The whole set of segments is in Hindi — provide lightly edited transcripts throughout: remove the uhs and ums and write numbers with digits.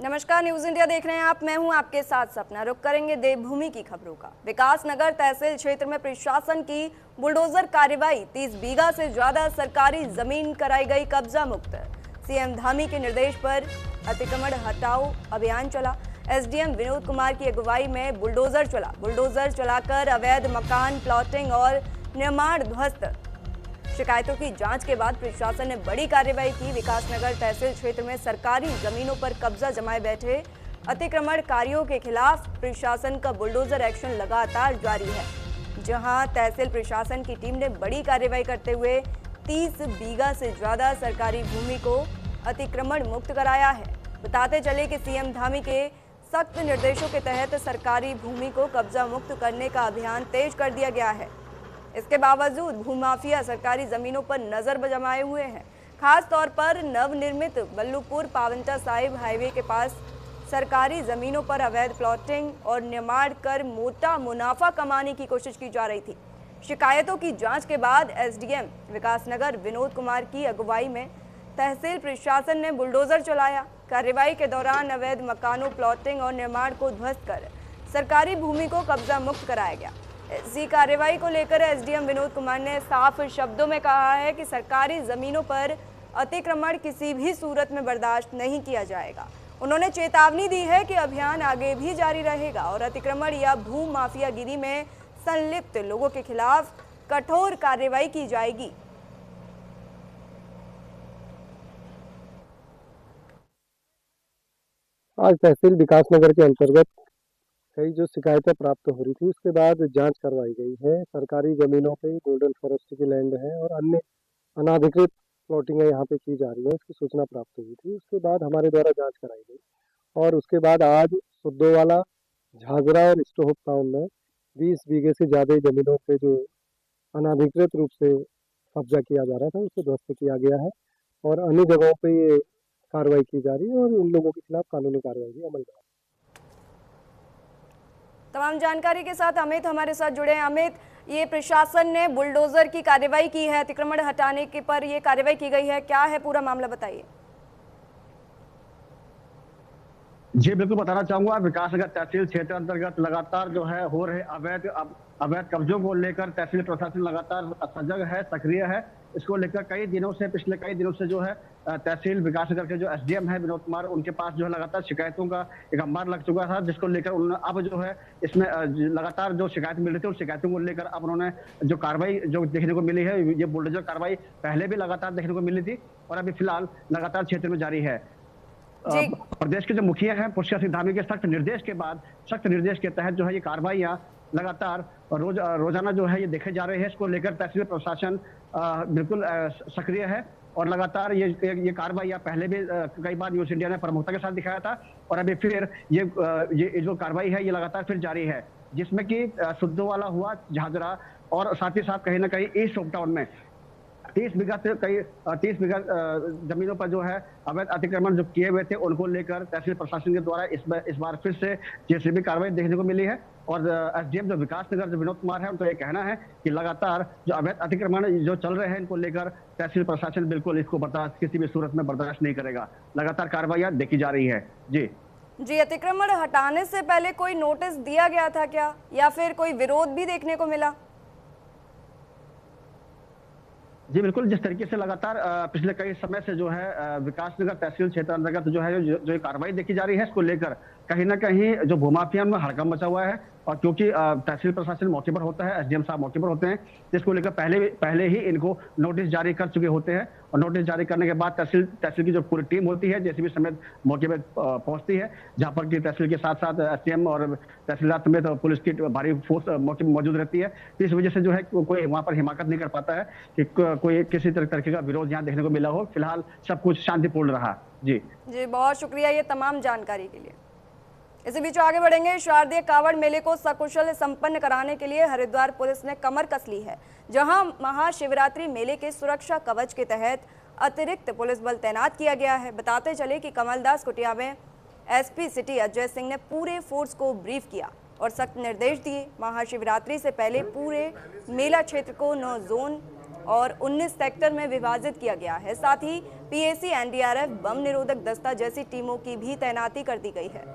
नमस्कार, न्यूज इंडिया देख रहे हैं आप। मैं हूं आपके साथ सपना। रुक करेंगे देवभूमि की खबरों का। विकास नगर तहसील क्षेत्र में प्रशासन की बुलडोजर कार्रवाई, 30 बीघा से ज्यादा सरकारी जमीन कराई गई कब्जा मुक्त। सीएम धामी के निर्देश पर अतिक्रमण हटाओ अभियान चला। एसडीएम विनोद कुमार की अगुवाई में बुलडोजर चला। बुलडोजर चलाकर अवैध मकान प्लॉटिंग और निर्माण ध्वस्त। शिकायतों की जांच के बाद प्रशासन ने बड़ी कार्रवाई की। विकासनगर तहसील क्षेत्र में सरकारी जमीनों पर कब्जा जमाए बैठे अतिक्रमणकारियों के खिलाफ प्रशासन का बुलडोजर एक्शन लगातार जारी है, जहां तहसील प्रशासन की टीम ने बड़ी कार्रवाई करते हुए 30 बीघा से ज्यादा सरकारी भूमि को अतिक्रमण मुक्त कराया है। बताते चले कि सीएम धामी के सख्त निर्देशों के तहत सरकारी भूमि को कब्जा मुक्त करने का अभियान तेज कर दिया गया है। इसके बावजूद भूमाफिया सरकारी जमीनों पर नजर जमाए हुए हैं। खास तौर पर नवनिर्मित बल्लूपुर पावंटा साहिब हाईवे के पास सरकारी जमीनों पर अवैध प्लॉटिंग और निर्माण कर मोटा मुनाफा कमाने की कोशिश की जा रही थी। शिकायतों की जांच के बाद एसडीएम विकासनगर विनोद कुमार की अगुवाई में तहसील प्रशासन ने बुलडोजर चलाया। कार्रवाई के दौरान अवैध मकानों, प्लॉटिंग और निर्माण को ध्वस्त कर सरकारी भूमि को कब्जा मुक्त कराया गया। इसी कार्रवाई को लेकर एसडीएम विनोद कुमार ने साफ शब्दों में कहा है कि सरकारी जमीनों पर अतिक्रमण किसी भी सूरत में बर्दाश्त नहीं किया जाएगा। उन्होंने चेतावनी दी है कि अभियान आगे भी जारी रहेगा और अतिक्रमण या भू माफियागिरी में संलिप्त लोगों के खिलाफ कठोर कार्रवाई की जाएगी। आज तहसील विकासनगर के अंतर्गत कई जो शिकायतें प्राप्त हो रही थी, उसके बाद जांच करवाई गई है। सरकारी जमीनों पे गोल्डन फॉरेस्ट की लैंड है और अन्य अनाधिकृत प्लॉटिंग यहाँ पे की जा रही है, उसकी सूचना प्राप्त हुई थी। उसके बाद हमारे द्वारा जांच कराई गई और उसके बाद आज सुद्दोवाला, झाझरा और स्टोहप टाउन में 20 बीघे से ज़्यादा जमीनों पे जो अनाधिकृत रूप से कब्जा किया जा रहा था, उसे ध्वस्त किया गया है और अन्य जगहों पे ये कार्रवाई की जा रही है और इन लोगों के खिलाफ कानूनी कार्रवाई भी अमल में है। तमाम जानकारी के साथ अमित हमारे साथ जुड़े हैं। अमित, ये प्रशासन ने बुलडोजर की कार्रवाई की है, अतिक्रमण हटाने के पर ये कार्रवाई की गई है, क्या है पूरा मामला, बताइए। जी बिल्कुल बताना चाहूंगा। विकासनगर तहसील क्षेत्र अंतर्गत लगातार जो है हो रहे अवैध कब्जों को लेकर तहसील प्रशासन लगातार सजग है, सक्रिय है। इसको लेकर पिछले कई दिनों से जो है तहसील विकासनगर के जो एसडीएम है विनोद कुमार, उनके पास जो है लगातार शिकायतों का एक अंबार लग चुका था, जिसको लेकर उन्होंने अब जो है इसमें लगातार जो शिकायत मिल रही थी उन शिकायतों को लेकर अब उन्होंने जो कार्रवाई जो देखने को मिली है, ये बुलडोजर कार्रवाई पहले भी लगातार देखने को मिली थी और अभी फिलहाल लगातार क्षेत्र में जारी है। प्रदेश के जो मुखिया हैं पुष्कर सिंह धामी के सख्त निर्देश के तहत जो है ये कार्रवाइयां लगातार रोजाना जो है ये देखे जा रहे हैं। इसको लेकर तहसील प्रशासन बिल्कुल सक्रिय है और लगातार ये कार्रवाइयां पहले भी कई बार न्यूज इंडिया ने प्रमुखता के साथ दिखाया था और अभी फिर ये जो कार्रवाई है ये लगातार फिर जारी है, जिसमें कि सुद्दोवाला हुआ, झाझरा और साथ ही साथ कहीं ना कहीं ईस्ट होप टाउन में 30 बीघा जमीनों पर जो है अवैध अतिक्रमण जो किए हुए थे, उनको लेकर तहसील प्रशासन के द्वारा इस बार फिर से जेसीबी कार्रवाई देखने को मिली है। और एसडीएम जो विकासनगर जो विनोद कुमार है, उनका ये कहना है कि लगातार जो अवैध अतिक्रमण जो चल रहे हैं, इनको लेकर तहसील प्रशासन बिल्कुल इसको किसी भी सूरत में बर्दाश्त नहीं करेगा। लगातार कार्रवाइयां देखी जा रही है। जी, अतिक्रमण हटाने से पहले कोई नोटिस दिया गया था क्या, या फिर कोई विरोध भी देखने को मिला? जी बिल्कुल, जिस तरीके से लगातार पिछले कई समय से जो है विकासनगर तहसील क्षेत्र अंतर्गत जो है जो कार्रवाई देखी जा रही है, इसको लेकर कहीं ना कहीं जो भूमाफिया में हड़कंप मचा हुआ है और क्योंकि तहसील प्रशासन मौके पर होता है, एसडीएम साहब मौके पर होते हैं, जिसको लेकर पहले ही इनको नोटिस जारी कर चुके होते हैं और नोटिस जारी करने के बाद तहसील की जो पूरी टीम होती है जेसीबी समेत मौके पर पहुंचती है, जहां पर की तहसील के साथ साथ एसडीएम और तहसीलदार समेत पुलिस की भारी फोर्स मौके पर मौजूद रहती है। इस वजह से जो है कोई वहां पर हिमाकत नहीं कर पाता है कि कोई किसी तरीके का विरोध यहाँ देखने को मिला हो। फिलहाल सब कुछ शांतिपूर्ण रहा। जी, बहुत शुक्रिया ये तमाम जानकारी के लिए। इसी बीच आगे बढ़ेंगे। शारदीय कावड़ मेले को सकुशल संपन्न कराने के लिए हरिद्वार पुलिस ने कमर कस ली है, जहां महाशिवरात्रि मेले के सुरक्षा कवच के तहत अतिरिक्त पुलिस बल तैनात किया गया है। बताते चले कि कमलदास कुटिया में एसपी सिटी अजय सिंह ने पूरे फोर्स को ब्रीफ किया और सख्त निर्देश दिए। महाशिवरात्रि से पहले पूरे मेला क्षेत्र को 9 जोन और 19 सेक्टर में विभाजित किया गया है। साथ ही पीएसी, एनडीआरएफ, बम निरोधक दस्ता जैसी टीमों की भी तैनाती कर दी गई है।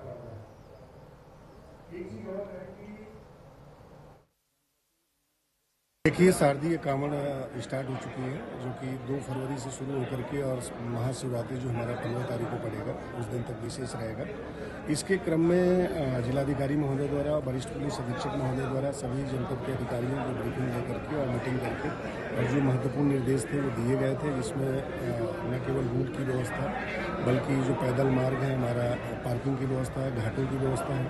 देखिए, शारदीय कांवड़ स्टार्ट हो चुकी है, जो कि 2 फरवरी से शुरू होकर के और महाशिवरात्रि जो हमारा 15 तारीख को पड़ेगा, उस दिन तक विशेष रहेगा। इसके क्रम में जिलाधिकारी महोदय द्वारा, वरिष्ठ पुलिस अधीक्षक महोदय द्वारा सभी जनपद के अधिकारियों को ब्रीफिंग लेकर के और मीटिंग करके और जो महत्वपूर्ण निर्देश थे वो दिए गए थे, जिसमें न केवल रूट की व्यवस्था बल्कि जो पैदल मार्ग है, हमारा पार्किंग की व्यवस्था है, घाटों की व्यवस्था है।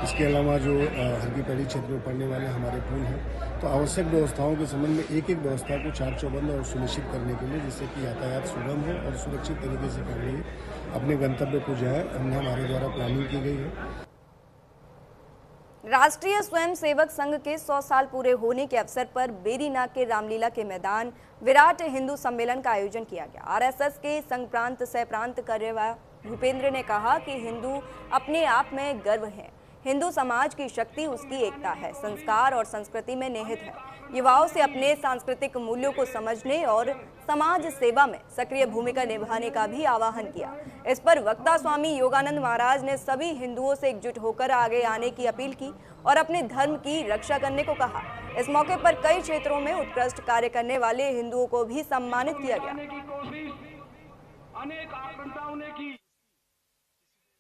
इसके अलावा जो हरकी पैड़ी क्षेत्र में पड़ने वाले हमारे पुल हैं, तो आवश्यक व्यवस्थाओं के संबंध में एक व्यवस्था को चाक चौबंद और सुनिश्चित करने के लिए, जिससे कि यातायात सुगम हो और सुरक्षित तरीके से कर लिए अपने गंतव्य को जाए, हमने हमारे द्वारा प्लानिंग की गई है। राष्ट्रीय स्वयंसेवक संघ के 100 साल पूरे होने के अवसर पर बेरीनाग के रामलीला के मैदान विराट हिंदू सम्मेलन का आयोजन किया गया। आरएसएस के संघ प्रांत सह प्रांत कार्यवाह भूपेंद्र ने कहा कि हिंदू अपने आप में गर्व है। हिंदू समाज की शक्ति उसकी एकता है, संस्कार और संस्कृति में निहित है। युवाओं से अपने सांस्कृतिक मूल्यों को समझने और समाज सेवा में सक्रिय भूमिका निभाने का भी आह्वान किया। इस पर वक्ता स्वामी योगानंद महाराज ने सभी हिंदुओं से एकजुट होकर आगे आने की अपील की और अपने धर्म की रक्षा करने को कहा। इस मौके पर कई क्षेत्रों में उत्कृष्ट कार्य करने वाले हिंदुओं को भी सम्मानित किया गया।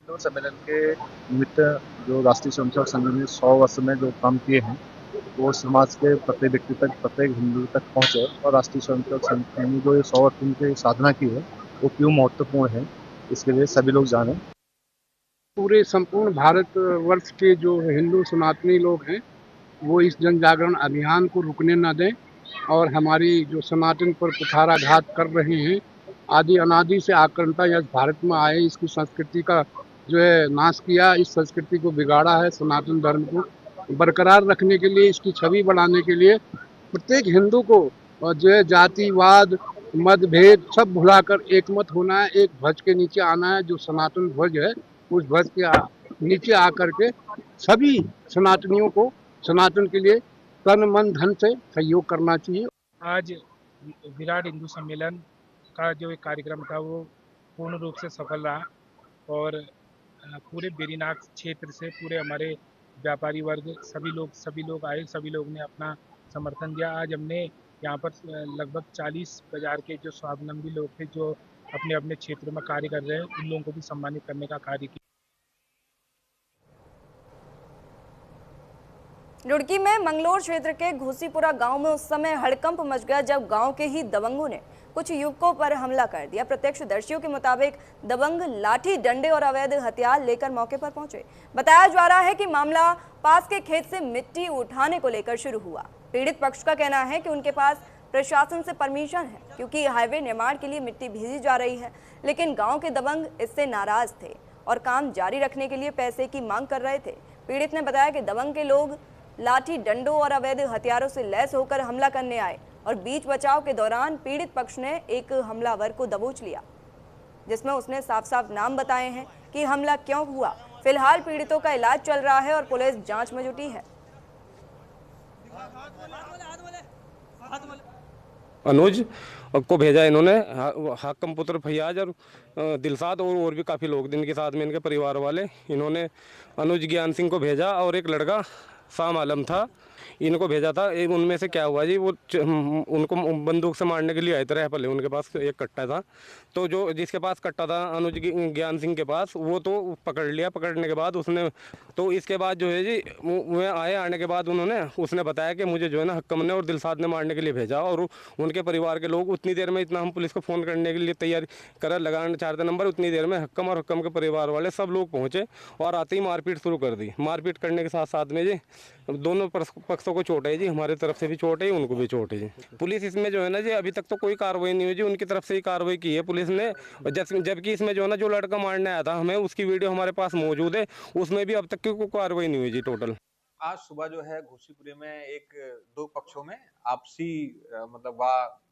हिंदू सम्मेलन के निमित्त जो राष्ट्रीय स्वयंसेवक संघ ने 100 वर्ष में जो काम किए हैं, वो समाज के प्रत्येक व्यक्ति तक, प्रत्येक हिंदू तक पहुंचे और राष्ट्रीय स्वयंसेवक संघ ने जो ये 100 वर्ष की साधना की है, वो क्यों महत्वपूर्ण है, इसके लिए सभी लोग जाने। पूरे संपूर्ण भारत वर्ष के जो हिंदू सनातनी लोग हैं, वो इस जन जागरण अभियान को रुकने न दें और हमारी जो सनातन पर कुठाराघात कर रहे हैं, आदि अनादि से आक्रमणता या भारत में आए, इसकी संस्कृति का जो है नाश किया, इस संस्कृति को बिगाड़ा है। सनातन धर्म को बरकरार रखने के लिए, इसकी छवि बढ़ाने के लिए प्रत्येक हिंदू को जो है जातिवाद, मतभेद सब भुलाकर एकमत होना है, एक ध्वज के नीचे आना है। जो सनातन ध्वज है, उस ध्वज के नीचे आकर के सभी सनातनियों को सनातन के लिए तन मन धन से सहयोग करना चाहिए। आज विराट हिंदू सम्मेलन का जो एक कार्यक्रम था, वो पूर्ण रूप से सफल रहा और पूरे बेरीनाग क्षेत्र से पूरे हमारे व्यापारी वर्ग सभी लोग आए, सभी लोग ने अपना समर्थन दिया। आज हमने यहाँ पर लगभग 40,000 के जो स्वावलंबी लोग थे, जो अपने अपने क्षेत्र में कार्य कर रहे हैं, उन लोगों को भी सम्मानित करने का कार्य किया। रुड़की में मंगलोर क्षेत्र के घोसीपुरा गांव में उस समय हड़कंप मच गया जब गांव के ही दबंगों ने कुछ युवकों पर हमला कर दिया। प्रत्यक्षदर्शियों के मुताबिक दबंग लाठी, डंडे और अवैध हथियार लेकर मौके पर पहुंचे। बताया जा रहा है कि मामला पास के खेत से मिट्टी उठाने को लेकर शुरू हुआ। पीड़ित पक्ष का कहना है कि उनके पास प्रशासन से परमिशन है, क्योंकि हाईवे निर्माण के लिए मिट्टी भेजी जा रही है, लेकिन गाँव के दबंग इससे नाराज थे और काम जारी रखने के लिए पैसे की मांग कर रहे थे। पीड़ित ने बताया कि दबंग के लोग लाठी, डंडों और अवैध हथियारों से लैस होकर हमला करने आए और बीच बचाव के दौरान पीड़ित पक्ष ने एक हमलावर को दबोच लिया, जिसमें उसने साफ साफ नाम बताए हैं कि हमला क्यों हुआ। फिलहाल पीड़ितों का इलाज चल रहा है और पुलिस जांच में जुटी है। अनुज को भेजा इन्होंने, हाकम पुत्र फैयाज और दिलसाद और भी काफ़ी लोग, जिनके साथ में इनके परिवार वाले, इन्होंने अनुज ज्ञान सिंह को भेजा और एक लड़का शाम आलम था, इनको भेजा था। उनमें से क्या हुआ जी, वो उनको बंदूक से मारने के लिए आए थे। रहपले उनके पास एक कट्टा था, तो जो जिसके पास कट्टा था अनुज ज्ञान सिंह के पास, वो तो पकड़ लिया। पकड़ने के बाद उसने, तो इसके बाद जो है जी, वह आने के बाद उसने बताया कि मुझे जो है ना हक्कम ने और दिलसाद ने मारने के लिए भेजा, और उनके परिवार के लोग उतनी देर में, इतना हम पुलिस को फ़ोन करने के लिए तैयारी कर लगाना चाहते नंबर, उतनी देर में हक्कम और हक्कम के परिवार वाले सब लोग पहुँचे और आते ही मारपीट शुरू कर दी। मारपीट करने के साथ साथ में जी दोनों पक्षों को चोट है जी, हमारे तरफ से भी चोट है, उनको भी चोट है जी। पुलिस इसमें जो है ना जी, अभी तक तो कोई कार्रवाई नहीं हुई जी, उनकी तरफ से ही कार्रवाई की है पुलिस ने। जबकि इसमें जो है ना, जो लड़का मारने आया था, हमें उसकी वीडियो हमारे पास मौजूद है, उसमें भी अब तक की कोई कार्रवाई नहीं हुई जी टोटल। आज सुबह जो है घोसीपुरे में एक दो पक्षों में आपसी मतलब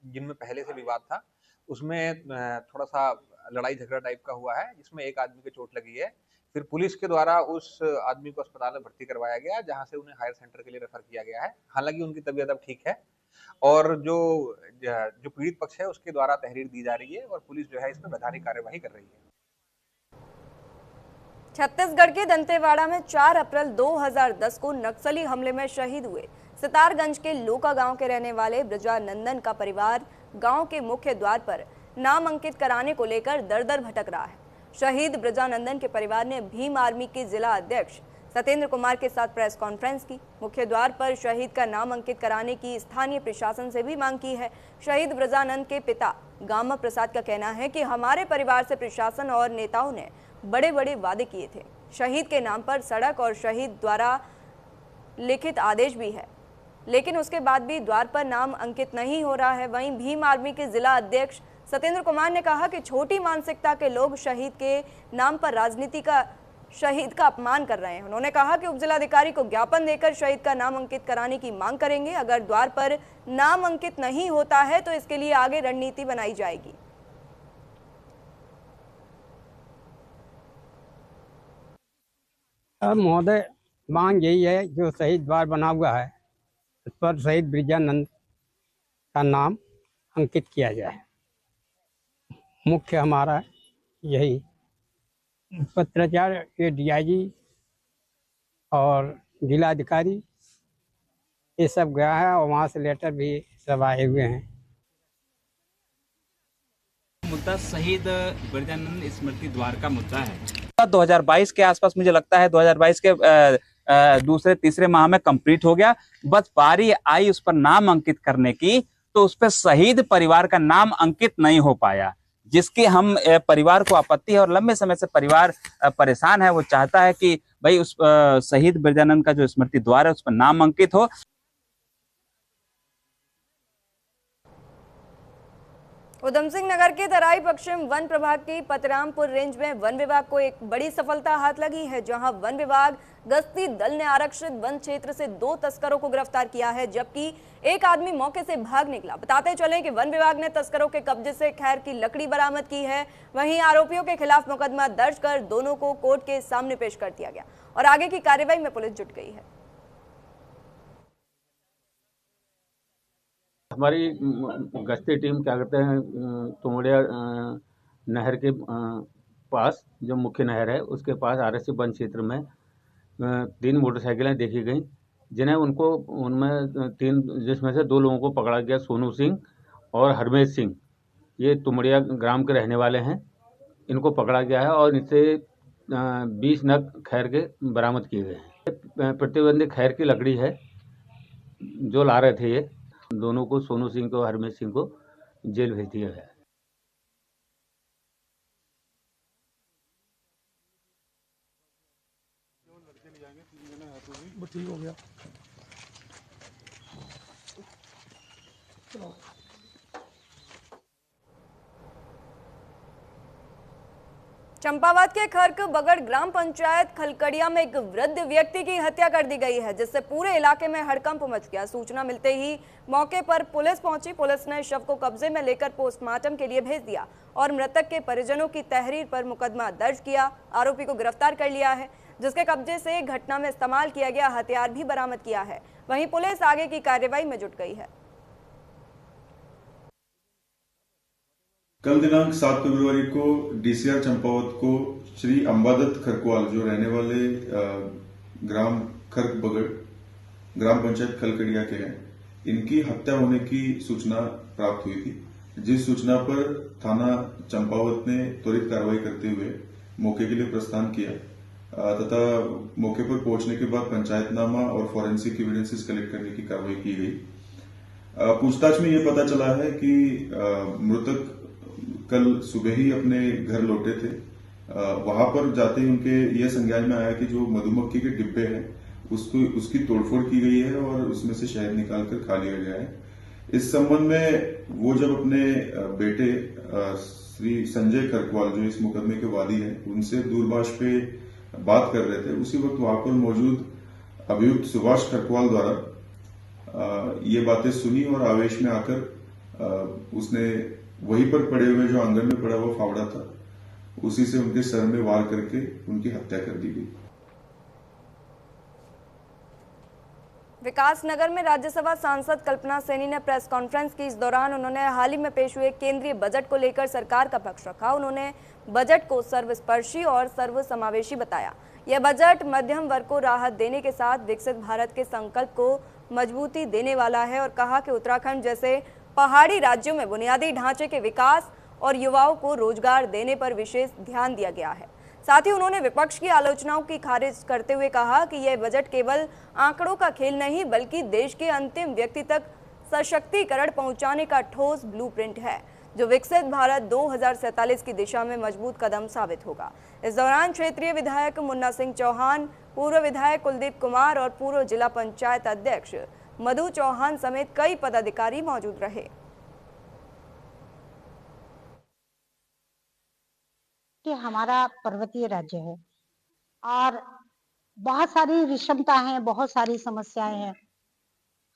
जिनमें पहले से विवाद था, उसमें थोड़ा सा लड़ाई झगड़ा टाइप का हुआ है, जिसमें एक आदमी को चोट लगी है। फिर पुलिस के द्वारा उस आदमी को अस्पताल में भर्ती करवाया गया, जहां से उन्हें हायर सेंटर के लिए रेफर किया गया है। हालांकि उनकी तबीयत अब ठीक है। और जो जो पीड़ित पक्ष है उसके द्वारा तहरीर दी जा रही है और पुलिस जो है इस पर वैधानिक कार्यवाही कर रही है। छत्तीसगढ़ के दंतेवाड़ा में 4 अप्रैल 2010 को नक्सली हमले में शहीद हुए सितारगंज के लोका गांव के रहने वाले ब्रजानंदन का परिवार गांव के मुख्य द्वार पर नाम अंकित कराने को लेकर दर-दर भटक रहा है। शहीद ब्रजानंदन के परिवार ने भीम आर्मी के जिला अध्यक्ष सत्येंद्र कुमार के साथ प्रेस कॉन्फ्रेंस की। मुख्य द्वार पर शहीद का नाम अंकित कराने की स्थानीय प्रशासन से भी मांग की है। शहीद ब्रजानंद के पिता गामा प्रसाद का कहना है कि हमारे परिवार से प्रशासन और नेताओं ने बड़े बड़े वादे किए थे। शहीद के नाम पर सड़क और शहीद द्वारा लिखित आदेश भी है, लेकिन उसके बाद भी द्वार पर नाम अंकित नहीं हो रहा है। वहीं भीम आर्मी के जिला अध्यक्ष सत्येंद्र कुमार ने कहा कि छोटी मानसिकता के लोग शहीद के नाम पर शहीद का अपमान कर रहे हैं। उन्होंने कहा कि उपजिलाधिकारी को ज्ञापन देकर शहीद का नाम अंकित कराने की मांग करेंगे। अगर द्वार पर नाम अंकित नहीं होता है तो इसके लिए आगे रणनीति बनाई जाएगी। महोदय, मांग यही है, जो शहीद द्वार बना हुआ है उस पर शहीद ब्रजानंद का नाम अंकित किया जाए। मुख्य हमारा यही पत्राचार ये डीआईजी और जिलाधिकारी ये सब गया है और वहाँ से लेटर भी सब आए हुए हैं। मुद्दा शहीद ब्रजानंद स्मृति द्वार का मुद्दा है। 2022 के आसपास मुझे लगता है 2022 के दूसरे तीसरे माह में कंप्लीट हो गया। बस बारी आई उस पर नाम अंकित करने की, तो उस पर शहीद परिवार का नाम अंकित नहीं हो पाया, जिसकी हम परिवार को आपत्ति है और लंबे समय से परिवार परेशान है। वो चाहता है कि भाई उस शहीद ब्रजानंद का जो स्मृति द्वार है उस पर नाम अंकित हो। उधम सिंह नगर के तराई पश्चिम वन प्रभाग की पतरामपुर रेंज में वन विभाग को एक बड़ी सफलता हाथ लगी है, जहां वन विभाग गश्ती दल ने आरक्षित वन क्षेत्र से 2 तस्करों को गिरफ्तार किया है, जबकि एक आदमी मौके से भाग निकला। बताते चले कि वन विभाग ने तस्करों के कब्जे से खैर की लकड़ी बरामद की है। वहीं आरोपियों के खिलाफ मुकदमा दर्ज कर दोनों को कोर्ट के सामने पेश कर दिया गया और आगे की कार्रवाई में पुलिस जुट गई है। हमारी गश्ती टीम क्या करते हैं, तुमड़िया नहर के पास जो मुख्य नहर है उसके पास आरएससी वन क्षेत्र में 3 मोटरसाइकिलें देखी गई, जिन्हें उनमें 3 जिसमें से 2 लोगों को पकड़ा गया, सोनू सिंह और हरमेश सिंह। ये तुमड़िया ग्राम के रहने वाले हैं। इनको पकड़ा गया है और इनसे 20 नग खैर के बरामद किए गए हैं। प्रतिबंधित खैर की लकड़ी है जो ला रहे थे। ये दोनों को, सोनू सिंह को, हरमेश सिंह को जेल भेज दिया गया। ठीक हो गया। चंपावत के खर्क बगड़ ग्राम पंचायत खलकड़िया में एक वृद्ध व्यक्ति की हत्या कर दी गई है, जिससे पूरे इलाके में हड़कंप मच गया। सूचना मिलते ही मौके पर पुलिस पहुंची। पुलिस ने शव को कब्जे में लेकर पोस्टमार्टम के लिए भेज दिया और मृतक के परिजनों की तहरीर पर मुकदमा दर्ज किया। आरोपी को गिरफ्तार कर लिया है, जिसके कब्जे से घटना में इस्तेमाल किया गया हथियार भी बरामद किया है। वहीं पुलिस आगे की कार्रवाई में जुट गई है। कल दिनांक 7 फरवरी को डीसीआर चंपावत को श्री अंबादत्त खरकवाल, जो रहने वाले ग्राम खर्क बगड़ ग्राम पंचायत खलकड़िया के हैं, इनकी हत्या होने की सूचना प्राप्त हुई थी। जिस सूचना पर थाना चंपावत ने त्वरित कार्रवाई करते हुए मौके के लिए प्रस्थान किया तथा मौके पर पहुंचने के बाद पंचायतनामा और फॉरेंसिक एविडेंसेस कलेक्ट करने की कार्रवाई की गई। पूछताछ में यह पता चला है कि मृतक कल सुबह ही अपने घर लौटे थे। वहां पर जाते ही उनके यह संज्ञान में आया कि जो मधुमक्खी के डिब्बे हैं उसकी तोड़फोड़ की गई है और उसमें से शहद निकालकर खा लिया गया है। इस संबंध में वो जब अपने बेटे श्री संजय खरकवाल, जो इस मुकदमे के वादी हैं, उनसे दूरभाष पे बात कर रहे थे, उसी वक्त वहां पर मौजूद अभियुक्त सुभाष खरकवाल द्वारा ये बातें सुनी और आवेश में आकर उसने वहीं पर पड़े हुए, जो आंगन में पड़ा हुआ फावड़ा था, उसी से उनके सर में वार करके उनकी हत्या कर दी गई। विकास नगर में राज्यसभा सांसद कल्पना सैनी ने प्रेस कॉन्फ्रेंस की। इस दौरान उन्होंने हाल ही में पेश हुए केंद्रीय बजट को लेकर सरकार का पक्ष रखा। उन्होंने बजट को सर्वस्पर्शी और सर्वसमावेशी बताया। यह बजट मध्यम वर्ग को राहत देने के साथ विकसित भारत के संकल्प को मजबूती देने वाला है और कहा कि उत्तराखंड जैसे पहाड़ी राज्यों में बुनियादी ढांचे के विकास और युवाओं को रोजगार देने पर विशेष ध्यान दिया गया है। साथ ही उन्होंने विपक्ष की आलोचनाओं की खारिज करते हुए कहा कि यह बजट केवल आंकड़ों का खेल नहीं बल्कि देश के अंतिम व्यक्ति तक सशक्तिकरण पहुंचाने का ठोस ब्लूप्रिंट है, जो विकसित भारत 2047 की दिशा में मजबूत कदम साबित होगा। इस दौरान क्षेत्रीय विधायक मुन्ना सिंह चौहान, पूर्व विधायक कुलदीप कुमार और पूर्व जिला पंचायत अध्यक्ष मधु चौहान समेत कई पदाधिकारी मौजूद रहे। कि हमारा पर्वतीय राज्य है और बहुत सारी विषमता है, बहुत सारी समस्याएं हैं।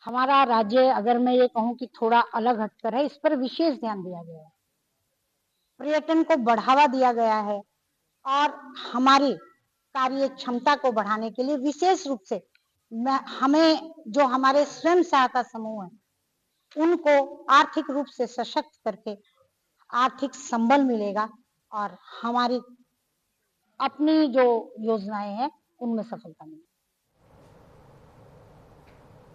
हमारा राज्य, अगर मैं ये कहूँ कि थोड़ा अलग हटकर है, इस पर विशेष ध्यान दिया गया है। पर्यटन को बढ़ावा दिया गया है और हमारी कार्य क्षमता को बढ़ाने के लिए विशेष रूप से हमें जो हमारे स्वयं सहायता समूह हैं उनको आर्थिक रूप से सशक्त करके आर्थिक संबल मिलेगा और हमारी अपनी जो योजनाएं हैं उनमें सफलता मिलेगी।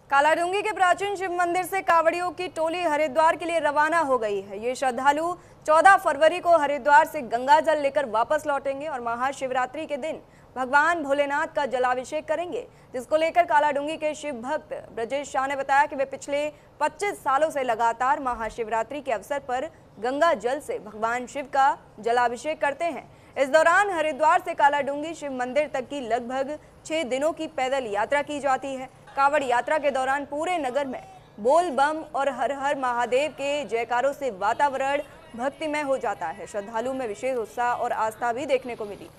कालाडूंगी के प्राचीन शिव मंदिर से कांवड़ियों की टोली हरिद्वार के लिए रवाना हो गई है। ये श्रद्धालु 14 फरवरी को हरिद्वार से गंगा जल लेकर वापस लौटेंगे और महाशिवरात्रि के दिन भगवान भोलेनाथ का जलाभिषेक करेंगे, जिसको लेकर कालाडूंगी के शिव भक्त ब्रजेश शाह ने बताया कि वे पिछले 25 सालों से लगातार महाशिवरात्रि के अवसर पर गंगा जल से भगवान शिव का जलाभिषेक करते हैं। इस दौरान हरिद्वार से कालाडूंगी शिव मंदिर तक की लगभग 6 दिनों की पैदल यात्रा की जाती है। कांवड़ यात्रा के दौरान पूरे नगर में बोल बम और हर हर महादेव के जयकारों से वातावरण भक्तिमय हो जाता है। श्रद्धालुओं में विशेष उत्साह और आस्था भी देखने को मिली।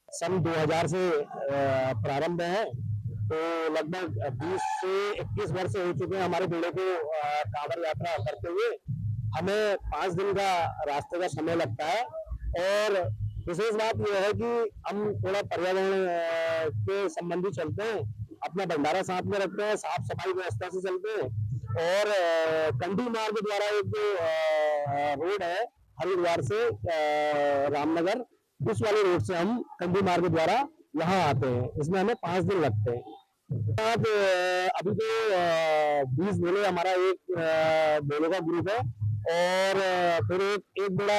सन 2000 से प्रारंभ है, तो लगभग 20 से 21 वर्ष हो चुके हैं हमारे बेड़े को कांवड़ यात्रा करते हुए। हमें 5 दिन का रास्ते का समय लगता है और विशेष बात यह है कि हम थोड़ा पर्यावरण के संबंधी चलते हैं, अपना भंडारा साथ में रखते हैं, साफ सफाई व्यवस्था से चलते हैं और कंडी मार्ग द्वारा एक जो रोड है हरिद्वार से रामनगर, उस वाले रोड से हम कंडी मार्ग द्वारा यहाँ आते हैं। इसमें हमें 5 दिन लगते हैं। अभी तो 20 भोले हमारा एक भोले का ग्रुप है और फिर एक बड़ा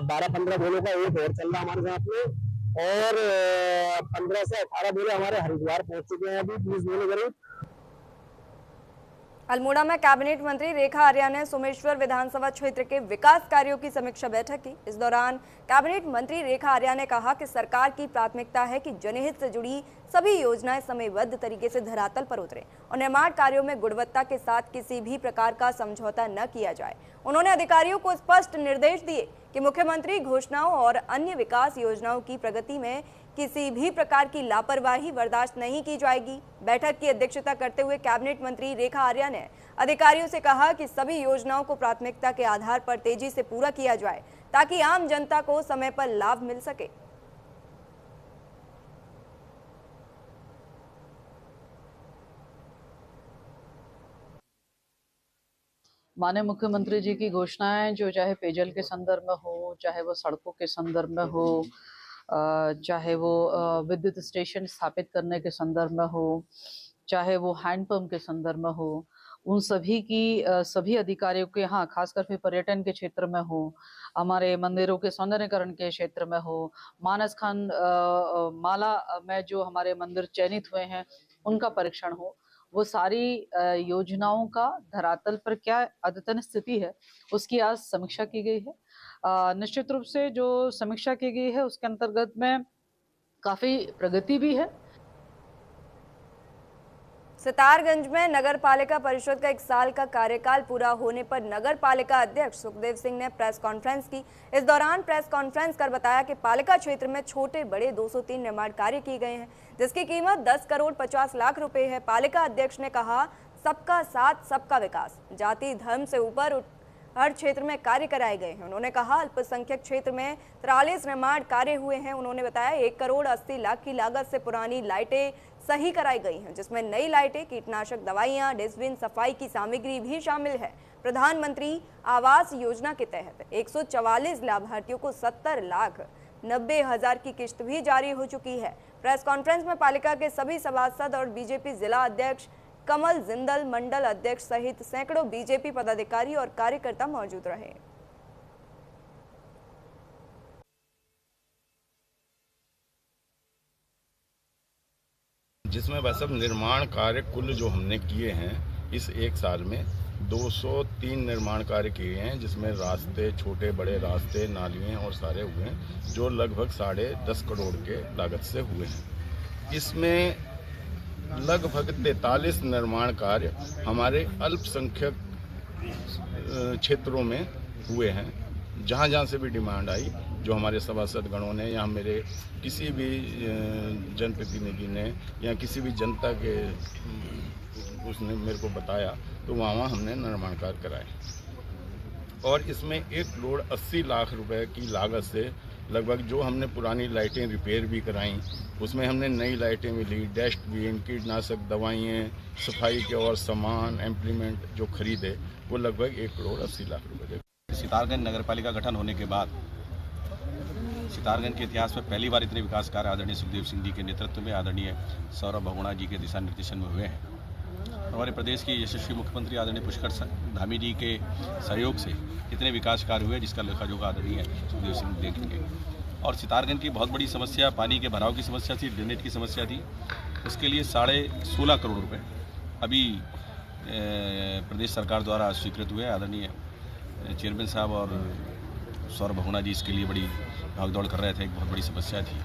12-15 भोले का एक और चल रहा हमारे साथ में और 15 से 18 भोले हमारे हरिद्वार पहुंच चुके हैं। अभी 20 भोले करीब। अल्मोड़ा में कैबिनेट मंत्री रेखा आर्या ने सोमेश्वर विधानसभा क्षेत्र के विकास कार्यों की समीक्षा बैठक की। इस दौरान कैबिनेट मंत्री रेखा आर्या ने कहा कि सरकार की प्राथमिकता है कि जनहित से जुड़ी सभी योजनाएं समयबद्ध तरीके से धरातल पर उतरें और निर्माण कार्यों में गुणवत्ता के साथ किसी भी प्रकार का समझौता न किया जाए। उन्होंने अधिकारियों को स्पष्ट निर्देश दिए कि मुख्यमंत्री घोषणाओं और अन्य विकास योजनाओं की प्रगति में किसी भी प्रकार की लापरवाही बर्दाश्त नहीं की जाएगी। बैठक की अध्यक्षता करते हुए कैबिनेट मंत्री रेखा आर्या ने अधिकारियों से कहा कि सभी योजनाओं को प्राथमिकता के आधार पर तेजी से पूरा किया जाए ताकि आम जनता को समय पर लाभ मिल सके। माननीय मुख्यमंत्री जी की घोषणाएं जो चाहे पेयजल के संदर्भ में हो, चाहे वो सड़कों के संदर्भ में हो, चाहे वो विद्युत स्टेशन स्थापित करने के संदर्भ में हो, चाहे वो हैंडपंप के संदर्भ में हो, उन सभी की सभी अधिकारियों के, हाँ खासकर फिर पर्यटन के क्षेत्र में हो, हमारे मंदिरों के सौंदर्यीकरण के क्षेत्र में हो, मानस खंड माला में जो हमारे मंदिर चयनित हुए हैं उनका परीक्षण हो, वो सारी योजनाओं का धरातल पर क्या अद्यतन स्थिति है उसकी आज समीक्षा की गई है। निश्चित रूप से जो समीक्षा की गई है उसके अंतर्गत में काफी प्रगति भी है। सितारगंज में नगर पालिका परिषद का 1 साल का कार्यकाल पूरा होने पर नगर पालिका अध्यक्ष सुखदेव सिंह ने प्रेस कॉन्फ्रेंस की। इस दौरान प्रेस कॉन्फ्रेंस कर बताया कि पालिका क्षेत्र में छोटे बड़े 203 निर्माण कार्य किए गए हैं, जिसकी कीमत 10 करोड़ 50 लाख रुपए है। पालिका अध्यक्ष ने कहा, सबका साथ सबका विकास, जाति धर्म से ऊपर हर क्षेत्र में कार्य कराए गए हैं। उन्होंने कहा अल्पसंख्यक क्षेत्र में 43 निर्माण कार्य हुए हैं। उन्होंने बताया 1 करोड़ 80 लाख की लागत से पुरानी लाइटें सही कराई गई हैं, जिसमें नई लाइटें, कीटनाशक दवाइयां, डस्टबिन, सफाई की सामग्री भी शामिल है। प्रधानमंत्री आवास योजना के तहत 144 लाभार्थियों को 70,90,000 की किस्त भी जारी हो चुकी है। प्रेस कॉन्फ्रेंस में पालिका के सभी सभासद और बीजेपी जिला अध्यक्ष कमल जिंदल, मंडल अध्यक्ष सहित सैकड़ों बीजेपी पदाधिकारी और कार्यकर्ता मौजूद रहे। जिसमें वह सब निर्माण कार्य कुल जो हमने किए हैं इस एक साल में 203 निर्माण कार्य किए हैं, जिसमें रास्ते, छोटे बड़े रास्ते, नालियाँ और सारे हुए हैं, जो लगभग 10.5 करोड़ के लागत से हुए हैं। इसमें लगभग 43 निर्माण कार्य हमारे अल्पसंख्यक क्षेत्रों में हुए हैं। जहाँ जहाँ से भी डिमांड आई, जो हमारे सभासद गणों ने या मेरे किसी भी जनप्रतिनिधि ने या किसी भी जनता के उसने मेरे को बताया, तो वहाँ हमने निर्माण कार्य कराए। और इसमें 1 करोड़ 80 लाख रुपए की लागत से लगभग जो हमने पुरानी लाइटें रिपेयर भी कराई, उसमें हमने नई लाइटें मिली, डस्टबिन, कीटनाशक दवाइयाँ, सफाई के और सामान, इम्प्लीमेंट जो खरीदे, वो लगभग 1 करोड़ 80 लाख रुपए। सितारगंज नगर पालिका गठन होने के बाद सितारगंज के इतिहास में पहली बार इतने विकास कार्य आदरणीय सुखदेव सिंह जी के नेतृत्व में, आदरणीय सौरभ बहुगुणा जी के दिशा निर्देशन में हुए हैं। हमारे प्रदेश के यशस्वी मुख्यमंत्री आदरणीय पुष्कर धामी जी के सहयोग से कितने विकास कार्य हुए, जिसका लेखा जोखा आदरणीय सुखदेव सिंह देखेंगे। और सितारगंज की बहुत बड़ी समस्या पानी के भराव की समस्या थी, ड्रेनेज की समस्या थी। उसके लिए 16.5 करोड़ रुपए अभी प्रदेश सरकार द्वारा स्वीकृत हुए। आदरणीय चेयरमैन साहब और सौरभ बहुगुणा जी इसके लिए बड़ी भागदौड़ कर रहे थे, एक बहुत बड़ी समस्या थी।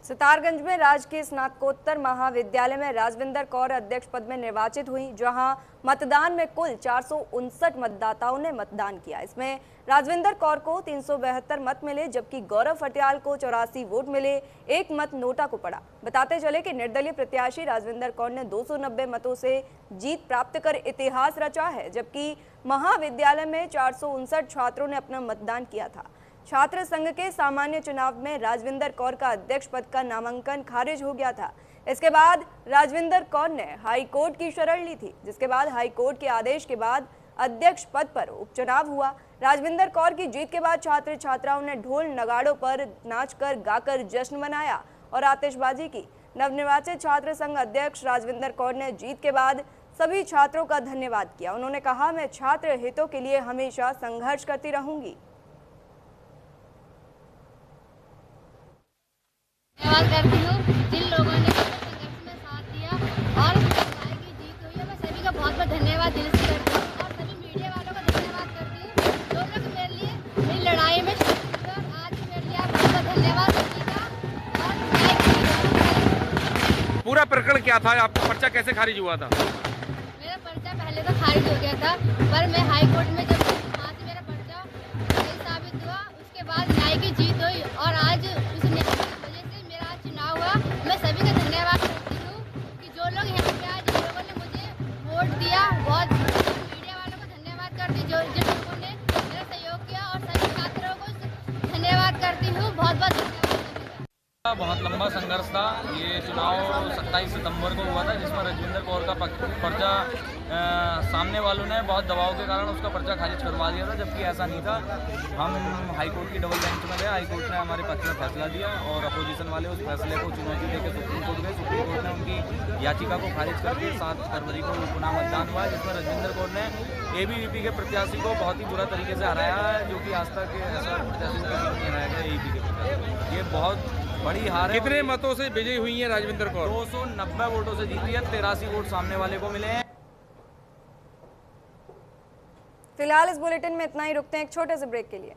सितारगंज में राजकीय स्नातकोत्तर महाविद्यालय में राजविंदर कौर अध्यक्ष पद में निर्वाचित हुई, जहां मतदान में कुल 459 मतदाताओं ने मतदान किया। इसमें राजविंदर कौर को 372 मत मिले, जबकि गौरव फटियाल को 84 वोट मिले। 1 मत नोटा को पड़ा। बताते चले कि निर्दलीय प्रत्याशी राजविंदर कौर ने 290 मतों से जीत प्राप्त कर इतिहास रचा है, जबकि महाविद्यालय में 459 छात्रों ने अपना मतदान किया था। छात्र संघ के सामान्य चुनाव में राजविंदर कौर का अध्यक्ष पद का नामांकन खारिज हो गया था। इसके बाद राजविंदर कौर ने हाई कोर्ट की शरण ली थी, जिसके बाद हाई कोर्ट के आदेश के बाद अध्यक्ष पद पर उपचुनाव हुआ। राजविंदर कौर की जीत के बाद छात्र छात्राओं ने ढोल नगाड़ों पर नाचकर गाकर जश्न मनाया और आतिशबाजी की। नवनिर्वाचित छात्र संघ अध्यक्ष राजविंदर कौर ने जीत के बाद सभी छात्रों का धन्यवाद किया। उन्होंने कहा, मैं छात्र हितों के लिए हमेशा संघर्ष करती रहूंगी। धन्यवाद करती हूँ जिन लोगों ने संघर्ष में साथ दिया और भाई की जीत हुई है। मैं सभी का बहुत बहुत धन्यवाद दिल से करती हूँ और सभी मीडिया वालों का धन्यवाद करती हूँ, जो लोग मेरे लिए मेरी लड़ाई में शामिल हुए। और आज मेरे लिए आप बहुत धन्यवाद का। पूरा प्रकरण क्या था? आपका पर्चा कैसे खारिज हुआ था? मेरा पर्चा पहले तो खारिज हो गया था, पर मैं हाई कोर्ट में जब वहाँ से मेरा पर्चा सही साबित हुआ, उसके बाद न्याय की जीत हुई और आज उस चुनाव हुआ। मैं सभी का धन्यवाद करती हूँ कि जो लोग यहाँ पे आए, जिन लोगों ने मुझे वोट दिया, बहुत मीडिया वालों को धन्यवाद करती हूँ, जिन लोगों ने मेरा सहयोग किया और सभी छात्रों को धन्यवाद करती हूँ। बहुत बहुत धन्यवाद। बहुत लंबा संघर्ष था। ये चुनाव 27 सितंबर को हुआ था, जिसमें राजविंदर कौर का पर्चा सामने वालों ने बहुत दबाव के कारण उसका पर्चा खारिज करवा दिया था, जबकि ऐसा नहीं था। हम हाई कोर्ट की डबल बेंच में गए, हाई कोर्ट ने हमारे पक्ष में फैसला दिया और अपोजिशन वाले उस फैसले को चुनौती देकर सुप्रीम कोर्ट गए। सुप्रीम कोर्ट ने उनकी याचिका को खारिज करके 7 फरवरी को पुनः मतदान हुआ, जिसमें राजविंदर कौर ने ABVP के प्रत्याशी को बहुत ही बुरा तरीके से हराया है, जो कि आज तक ऐसा प्रत्याशी को नहीं हराया गया ABVP के प्रत्याशी। ये बहुत बड़ी हार है। कितने मतों से विजयी हुई है राजविंदर कौर? 290 वोटों से जीती है, 83 वोट सामने वाले को मिले हैं। फिलहाल इस बुलेटिन में इतना ही, रुकते हैं एक छोटे से ब्रेक के लिए।